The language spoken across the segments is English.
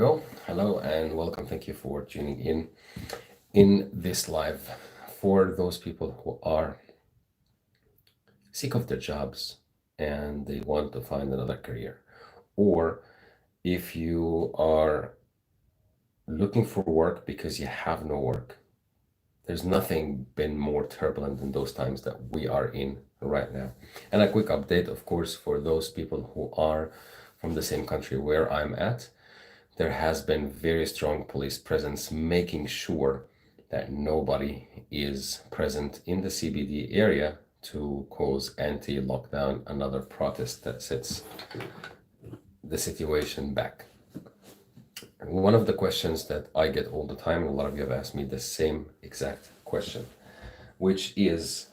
Well, hello and welcome. Thank you for tuning in this live. For those people who are sick of their jobs and they want to find another career, or if you are looking for work because you have no work, there's nothing been more turbulent than those times that we are in right now. And a quick update, of course, for those people who are from the same country where I'm at. There has been very strong police presence making sure that nobody is present in the CBD area to cause anti-lockdown, another protest that sets the situation back. One of the questions that I get all the time, and a lot of you have asked me the same exact question, which is,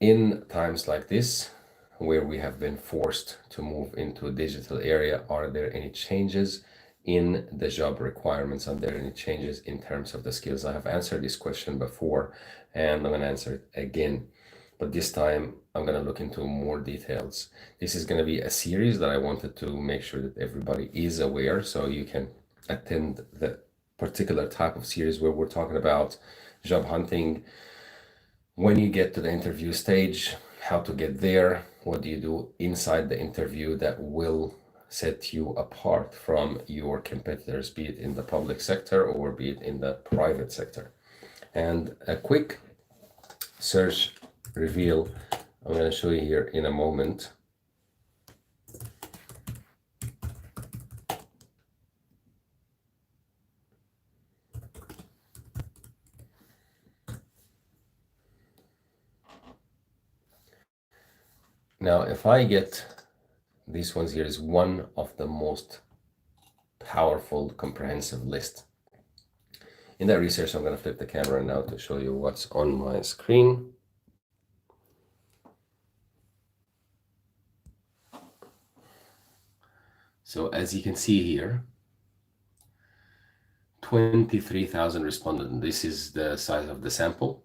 in times like this, where we have been forced to move into a digital area, are there any changes in the job requirements? Are there any changes in terms of the skills? I have answered this question before, and I'm going to answer it again. But this time, I'm going to look into more details. This is going to be a series that I wanted to make sure that everybody is aware, so you can attend the particular type of series where we're talking about job hunting, when you get to the interview stage, how to get there, what do you do inside the interview that will set you apart from your competitors, be it in the public sector or be it in the private sector. And a quick search reveal, I'm going to show you here in a moment. Now, if I get these ones here, is one of the most powerful, comprehensive list. In that research, I'm going to flip the camera now to show you what's on my screen. So as you can see here, 23,000 respondents. This is the size of the sample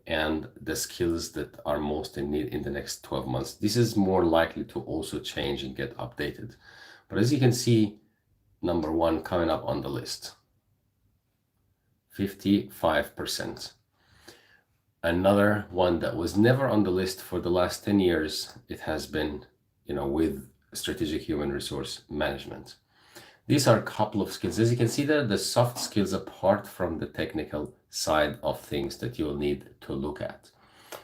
and the skills that are most in need in the next 12 months. This is more likely to also change and get updated. But as you can see, number one coming up on the list, 55%. Another one that was never on the list for the last 10 years, it has been, with strategic human resource management. These are a couple of skills. As you can see there, the soft skills apart from the technical side of things that you'll need to look at.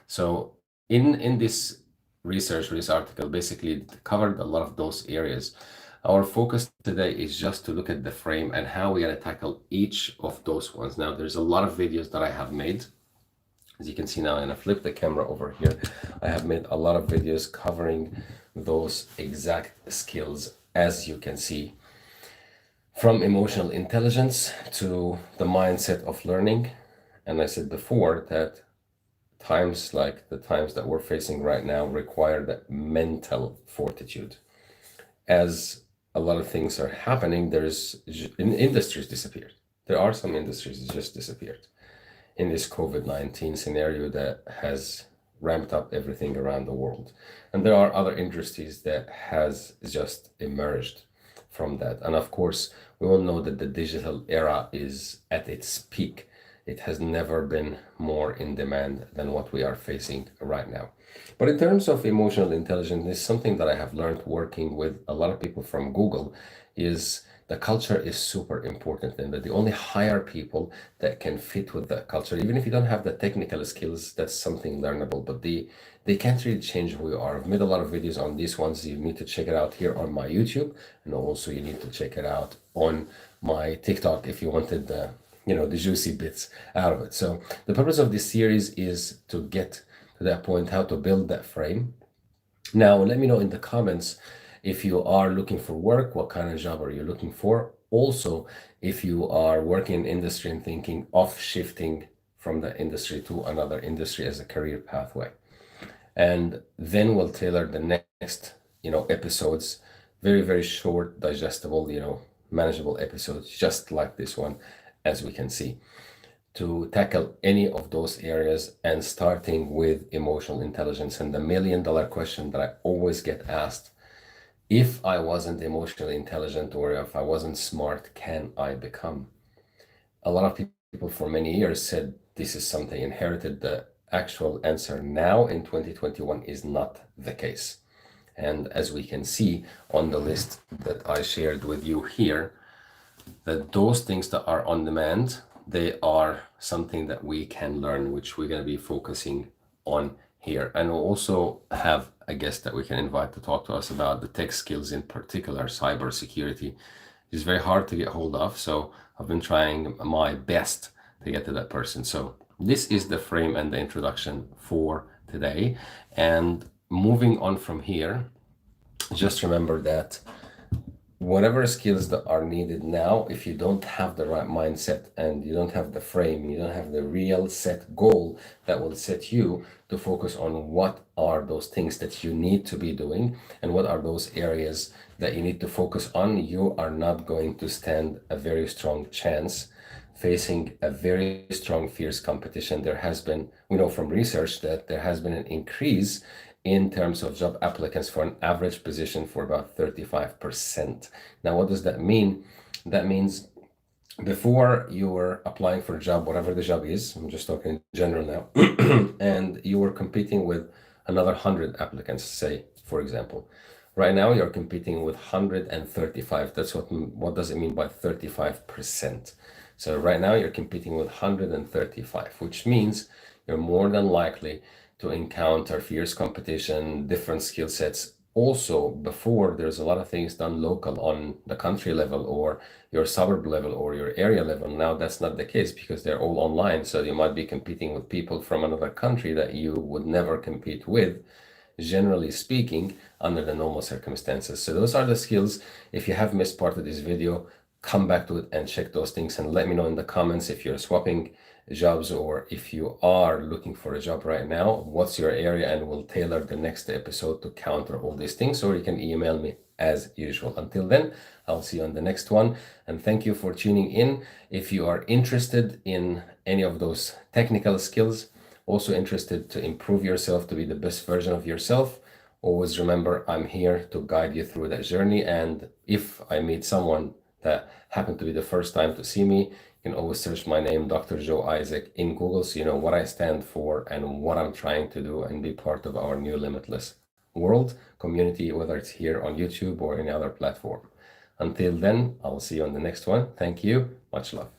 So in this research, this article basically covered a lot of those areas. Our focus today is just to look at the frame and how we're going to tackle each of those ones. Now, there's a lot of videos that I have made. As you can see now, I'm going to flip the camera over here. I have made a lot of videos covering those exact skills, as you can see, from emotional intelligence to the mindset of learning. And I said before that times like the times that we're facing right now require that mental fortitude. As a lot of things are happening, industries disappeared. There are some industries that just disappeared in this COVID-19 scenario that has ramped up everything around the world. And there are other industries that has just emerged from that. And of course, we all know that the digital era is at its peak. It has never been more in demand than what we are facing right now. But in terms of emotional intelligence, is something that I have learned working with a lot of people from Google, is the culture is super important, and that they only hire people that can fit with the culture. Even if you don't have the technical skills, that's something learnable, but they can't really change who you are. I've made a lot of videos on these ones. You need to check it out here on my YouTube, and also you need to check it out on my TikTok if you wanted the juicy bits out of it. So the purpose of this series is to get to that point, how to build that frame. Now, let me know in the comments if you are looking for work, what kind of job are you looking for? Also, if you are working in industry and thinking of shifting from the industry to another industry as a career pathway. And then we'll tailor the next, episodes, very, very short, digestible, manageable episodes, just like this one, as we can see, to tackle any of those areas, and starting with emotional intelligence. And the $1 million question that I always get asked If I wasn't emotionally intelligent or if I wasn't smart, can I become? A lot of people for many years said this is something inherited. The actual answer now in 2021 is not the case. And as we can see on the list that I shared with you here, that those things that are on demand, they are something that we can learn, which we're going to be focusing on here. And we'll also have a guest that we can invite to talk to us about the tech skills, in particular cybersecurity. It's very hard to get hold of, so I've been trying my best to get to that person. So this is the frame and the introduction for today. And moving on from here, just remember that whatever skills that are needed now, if you don't have the right mindset and you don't have the frame, you don't have the real set goal that will set you to focus on what are those things that you need to be doing and what are those areas that you need to focus on, you are not going to stand a very strong chance facing a very strong, fierce competition. There has been, we know from research that there has been an increase in terms of job applicants for an average position for about 35%. Now, what does that mean? That means before you were applying for a job, whatever the job is, I'm just talking in general now, and you were competing with another 100 applicants, say, for example. Right now, you're competing with 135. That's what does it mean by 35%? So right now, you're competing with 135, which means you're more than likely to encounter fierce competition, different skill sets. Also, before there's a lot of things done local on the country level or your suburb level or your area level. Now that's not the case because they're all online. So you might be competing with people from another country that you would never compete with, generally speaking, under the normal circumstances. So those are the skills. If you have missed part of this video, come back to it and check those things and let me know in the comments if you're swapping jobs or if you are looking for a job right now, what's your area, and we'll tailor the next episode to counter all these things, or you can email me as usual. Until then, I'll see you on the next one, and thank you for tuning in. If you are interested in any of those technical skills, also interested to improve yourself to be the best version of yourself, always remember I'm here to guide you through that journey. And if I meet someone that happened to be the first time to see me, you can always search my name, Dr. Joe Isaac, in Google, so you know what I stand for and what I'm trying to do and be part of our new Limitless World community, whether it's here on YouTube or any other platform. Until then, I'll see you on the next one. Thank you. Much love.